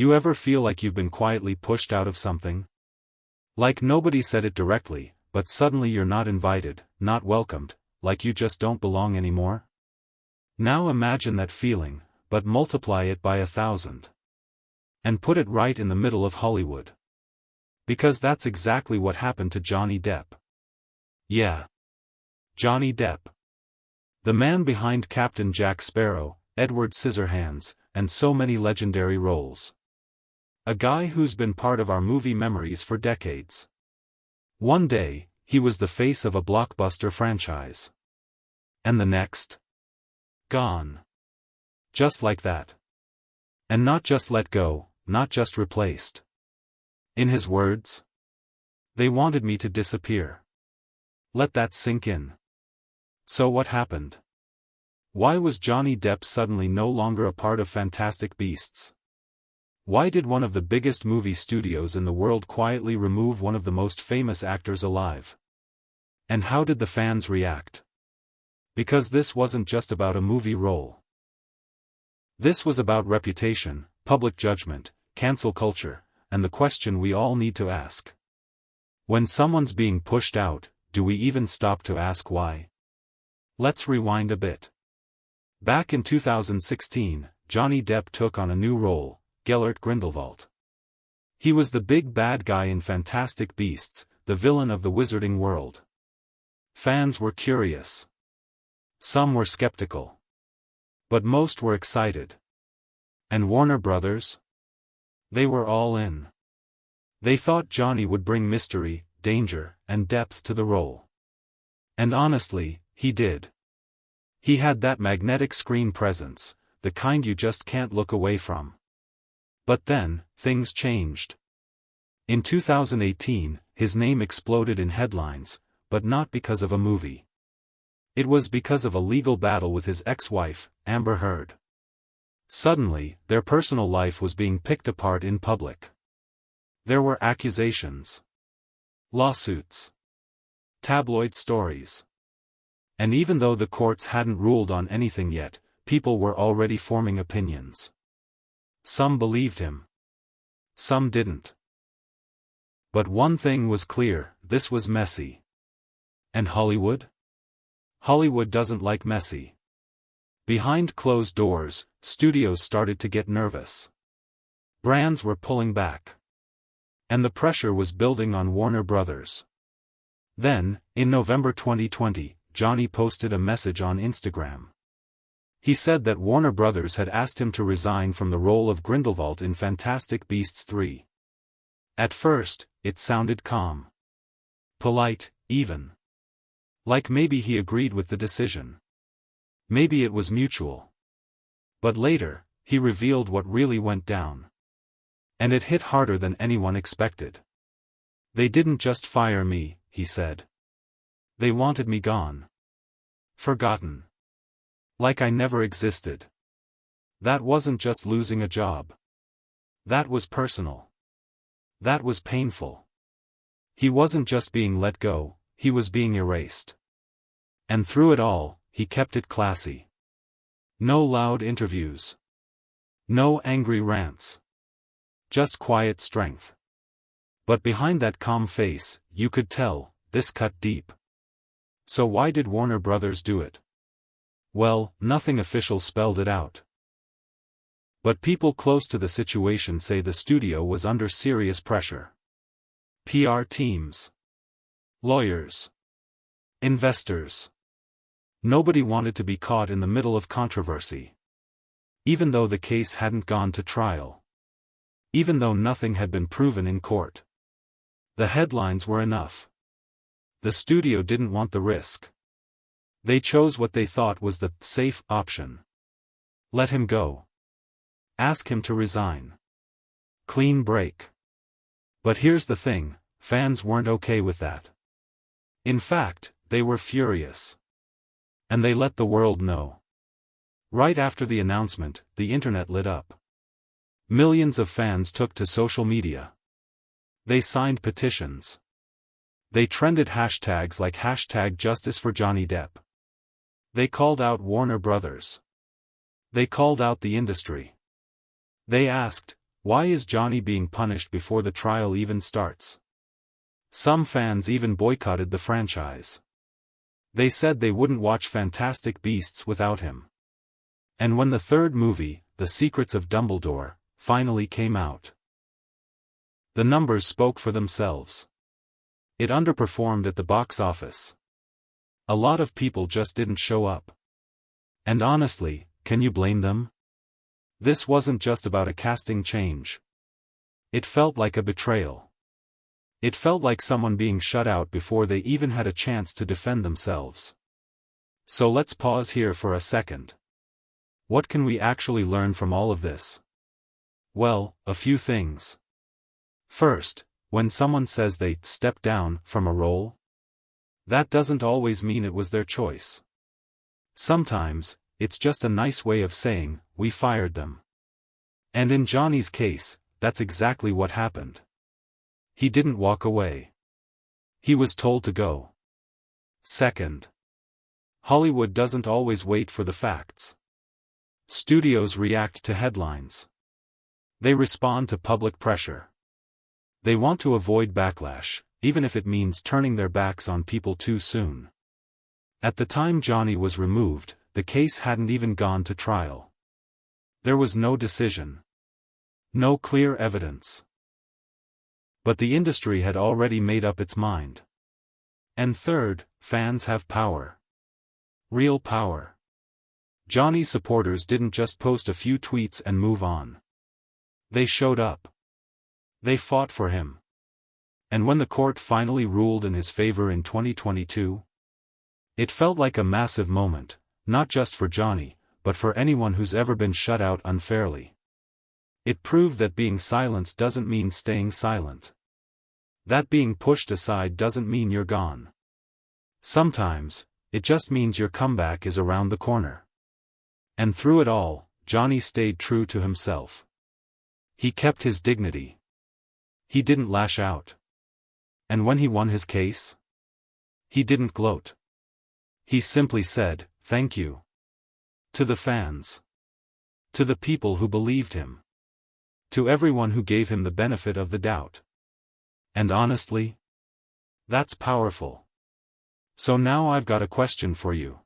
You ever feel like you've been quietly pushed out of something? Like nobody said it directly, but suddenly you're not invited, not welcomed, like you just don't belong anymore? Now imagine that feeling, but multiply it by 1,000. And put it right in the middle of Hollywood. Because that's exactly what happened to Johnny Depp. Yeah. Johnny Depp. The man behind Captain Jack Sparrow, Edward Scissorhands, and so many legendary roles. A guy who's been part of our movie memories for decades. One day, he was the face of a blockbuster franchise. And the next? Gone. Just like that. And not just let go, not just replaced. In his words, "They wanted me to disappear." Let that sink in. So what happened? Why was Johnny Depp suddenly no longer a part of Fantastic Beasts? Why did one of the biggest movie studios in the world quietly remove one of the most famous actors alive? And how did the fans react? Because this wasn't just about a movie role. This was about reputation, public judgment, cancel culture, and the question we all need to ask. When someone's being pushed out, do we even stop to ask why? Let's rewind a bit. Back in 2016, Johnny Depp took on a new role, Gellert Grindelwald. He was the big bad guy in Fantastic Beasts, the villain of the wizarding world. Fans were curious. Some were skeptical. But most were excited. And Warner Brothers? They were all in. They thought Johnny would bring mystery, danger, and depth to the role. And honestly, he did. He had that magnetic screen presence, the kind you just can't look away from. But then, things changed. In 2018, his name exploded in headlines, but not because of a movie. It was because of a legal battle with his ex-wife, Amber Heard. Suddenly, their personal life was being picked apart in public. There were accusations, lawsuits, tabloid stories. And even though the courts hadn't ruled on anything yet, people were already forming opinions. Some believed him. Some didn't. But one thing was clear, this was messy. And Hollywood? Hollywood doesn't like messy. Behind closed doors, studios started to get nervous. Brands were pulling back. And the pressure was building on Warner Brothers. Then, in November 2020, Johnny posted a message on Instagram. He said that Warner Brothers had asked him to resign from the role of Grindelwald in Fantastic Beasts 3. At first, it sounded calm. Polite, even. Like maybe he agreed with the decision. Maybe it was mutual. But later, he revealed what really went down. And it hit harder than anyone expected. "They didn't just fire me," he said. "They wanted me gone. Forgotten. Like I never existed." That wasn't just losing a job. That was personal. That was painful. He wasn't just being let go, he was being erased. And through it all, he kept it classy. No loud interviews. No angry rants. Just quiet strength. But behind that calm face, you could tell, this cut deep. So why did Warner Brothers do it? Well, nothing official spelled it out. But people close to the situation say the studio was under serious pressure. PR teams. Lawyers. Investors. Nobody wanted to be caught in the middle of controversy. Even though the case hadn't gone to trial. Even though nothing had been proven in court. The headlines were enough. The studio didn't want the risk. They chose what they thought was the safe option. Let him go. Ask him to resign. Clean break. But here's the thing, fans weren't okay with that. In fact, they were furious. And they let the world know. Right after the announcement, the internet lit up. Millions of fans took to social media. They signed petitions. They trended hashtags like #JusticeForJohnnyDepp. They called out Warner Brothers. They called out the industry. They asked, Why is Johnny being punished before the trial even starts? Some fans even boycotted the franchise. They said they wouldn't watch Fantastic Beasts without him. And when the third movie, The Secrets of Dumbledore, finally came out, the numbers spoke for themselves. It underperformed at the box office. A lot of people just didn't show up. And honestly, can you blame them? This wasn't just about a casting change. It felt like a betrayal. It felt like someone being shut out before they even had a chance to defend themselves. So let's pause here for a second. What can we actually learn from all of this? Well, a few things. First, when someone says they step down from a role, that doesn't always mean it was their choice. Sometimes, it's just a nice way of saying, we fired them. And in Johnny's case, that's exactly what happened. He didn't walk away. He was told to go. Second, Hollywood doesn't always wait for the facts. Studios react to headlines. They respond to public pressure. They want to avoid backlash, even if it means turning their backs on people too soon. At the time Johnny was removed, the case hadn't even gone to trial. There was no decision. No clear evidence. But the industry had already made up its mind. And third, fans have power. Real power. Johnny's supporters didn't just post a few tweets and move on. They showed up. They fought for him. And when the court finally ruled in his favor in 2022, it felt like a massive moment, not just for Johnny, but for anyone who's ever been shut out unfairly. It proved that being silenced doesn't mean staying silent. That being pushed aside doesn't mean you're gone. Sometimes, it just means your comeback is around the corner. And through it all, Johnny stayed true to himself. He kept his dignity. He didn't lash out. And when he won his case, he didn't gloat. He simply said, thank you. To the fans. To the people who believed him. To everyone who gave him the benefit of the doubt. And honestly, that's powerful. So now I've got a question for you.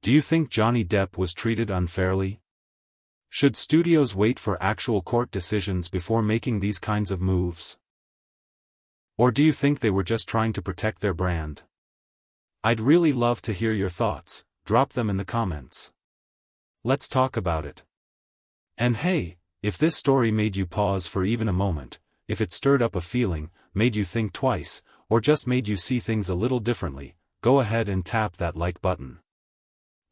Do you think Johnny Depp was treated unfairly? Should studios wait for actual court decisions before making these kinds of moves? Or do you think they were just trying to protect their brand? I'd really love to hear your thoughts. Drop them in the comments. Let's talk about it. And hey, if this story made you pause for even a moment, if it stirred up a feeling, made you think twice, or just made you see things a little differently, go ahead and tap that like button.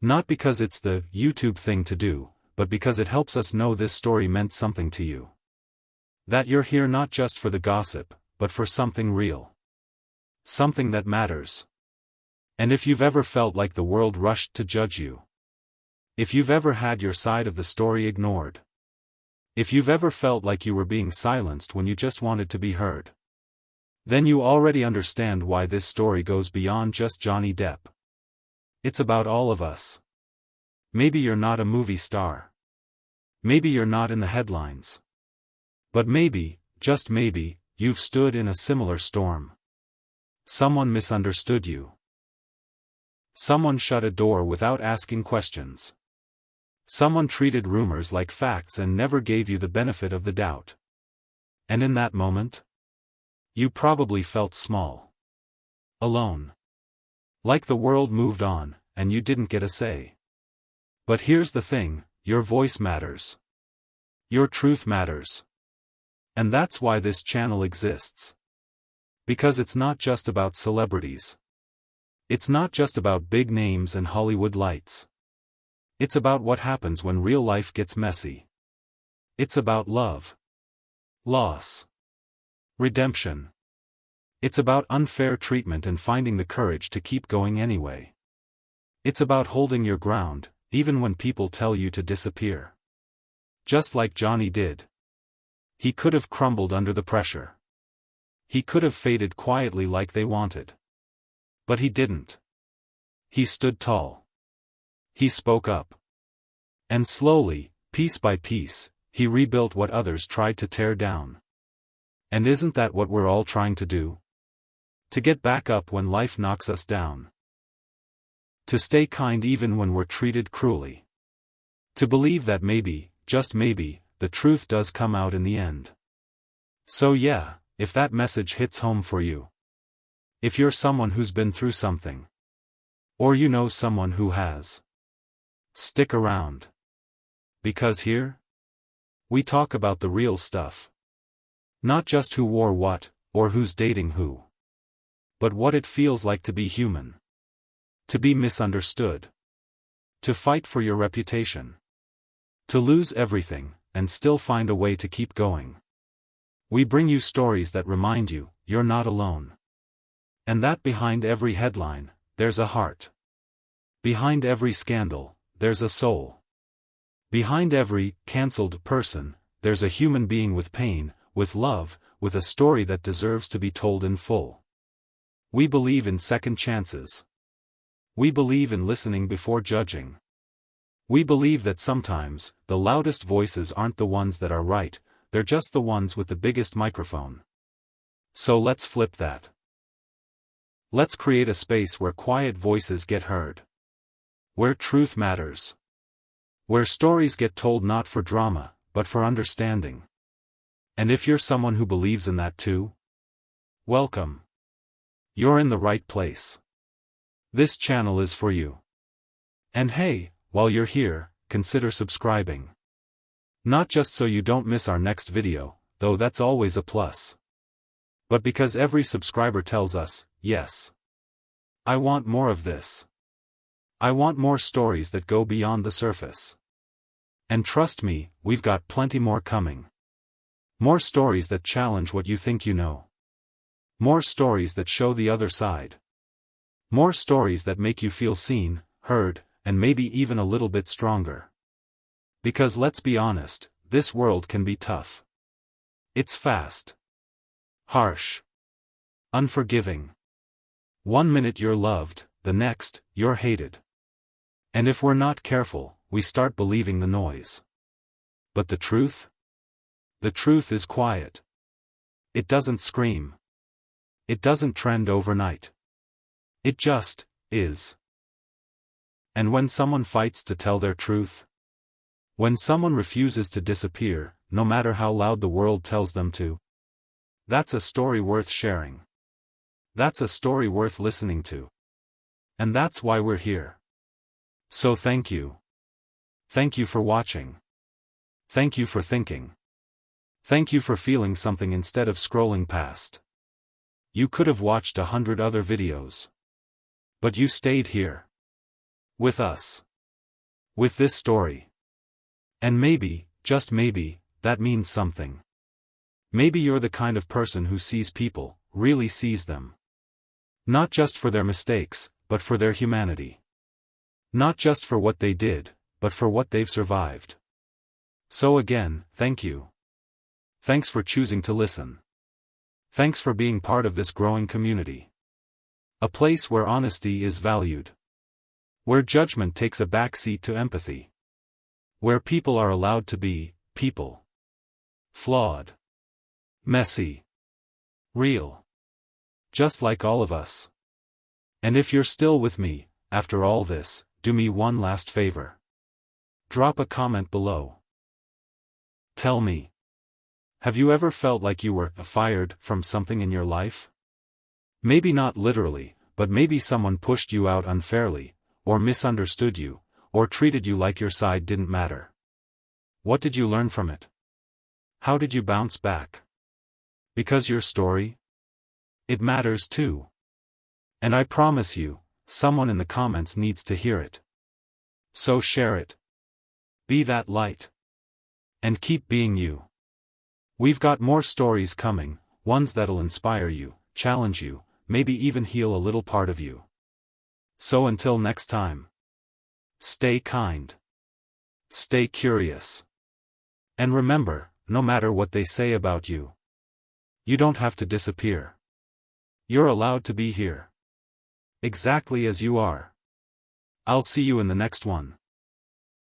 Not because it's the YouTube thing to do, but because it helps us know this story meant something to you. That you're here not just for the gossip, but for something real. Something that matters. And if you've ever felt like the world rushed to judge you. If you've ever had your side of the story ignored. If you've ever felt like you were being silenced when you just wanted to be heard. Then you already understand why this story goes beyond just Johnny Depp. It's about all of us. Maybe you're not a movie star. Maybe you're not in the headlines. But maybe, just maybe, you've stood in a similar storm. Someone misunderstood you. Someone shut a door without asking questions. Someone treated rumors like facts and never gave you the benefit of the doubt. And in that moment, you probably felt small. Alone. Like the world moved on, and you didn't get a say. But here's the thing, your voice matters. Your truth matters. And that's why this channel exists. Because it's not just about celebrities. It's not just about big names and Hollywood lights. It's about what happens when real life gets messy. It's about love. Loss. Redemption. It's about unfair treatment and finding the courage to keep going anyway. It's about holding your ground, even when people tell you to disappear. Just like Johnny did. He could have crumbled under the pressure. He could have faded quietly like they wanted. But he didn't. He stood tall. He spoke up. And slowly, piece by piece, he rebuilt what others tried to tear down. And isn't that what we're all trying to do? To get back up when life knocks us down. To stay kind even when we're treated cruelly. To believe that maybe, just maybe, the truth does come out in the end. So yeah, if that message hits home for you. If you're someone who's been through something. Or you know someone who has. Stick around. Because here, we talk about the real stuff. Not just who wore what, or who's dating who. But what it feels like to be human. To be misunderstood. To fight for your reputation. To lose everything, and still find a way to keep going. We bring you stories that remind you, you're not alone. And that behind every headline, there's a heart. Behind every scandal, there's a soul. Behind every cancelled person, there's a human being with pain, with love, with a story that deserves to be told in full. We believe in second chances. We believe in listening before judging. We believe that sometimes, the loudest voices aren't the ones that are right, they're just the ones with the biggest microphone. So let's flip that. Let's create a space where quiet voices get heard. Where truth matters. Where stories get told not for drama, but for understanding. And if you're someone who believes in that too, welcome. You're in the right place. This channel is for you. And hey, while you're here, consider subscribing. Not just so you don't miss our next video, though that's always a plus. But because every subscriber tells us, yes. I want more of this. I want more stories that go beyond the surface. And trust me, we've got plenty more coming. More stories that challenge what you think you know. More stories that show the other side. More stories that make you feel seen, heard, and maybe even a little bit stronger. Because let's be honest, this world can be tough. It's fast. Harsh. Unforgiving. 1 minute you're loved, the next, you're hated. And if we're not careful, we start believing the noise. But the truth? The truth is quiet. It doesn't scream. It doesn't trend overnight. It just is. And when someone fights to tell their truth, when someone refuses to disappear, no matter how loud the world tells them to, that's a story worth sharing. That's a story worth listening to. And that's why we're here. So thank you. Thank you for watching. Thank you for thinking. Thank you for feeling something instead of scrolling past. You could have watched 100 other videos. But you stayed here. With us. With this story. And maybe, just maybe, that means something. Maybe you're the kind of person who sees people, really sees them. Not just for their mistakes, but for their humanity. Not just for what they did, but for what they've survived. So again, thank you. Thanks for choosing to listen. Thanks for being part of this growing community. A place where honesty is valued. Where judgment takes a backseat to empathy. Where people are allowed to be, people. Flawed. Messy. Real. Just like all of us. And if you're still with me, after all this, do me one last favor. Drop a comment below. Tell me. Have you ever felt like you were fired from something in your life? Maybe not literally, but maybe someone pushed you out unfairly, or misunderstood you, or treated you like your side didn't matter. What did you learn from it? How did you bounce back? Because your story? It matters too. And I promise you, someone in the comments needs to hear it. So share it. Be that light. And keep being you. We've got more stories coming, ones that'll inspire you, challenge you, maybe even heal a little part of you. So until next time. Stay kind. Stay curious. And remember, no matter what they say about you, you don't have to disappear. You're allowed to be here. Exactly as you are. I'll see you in the next one.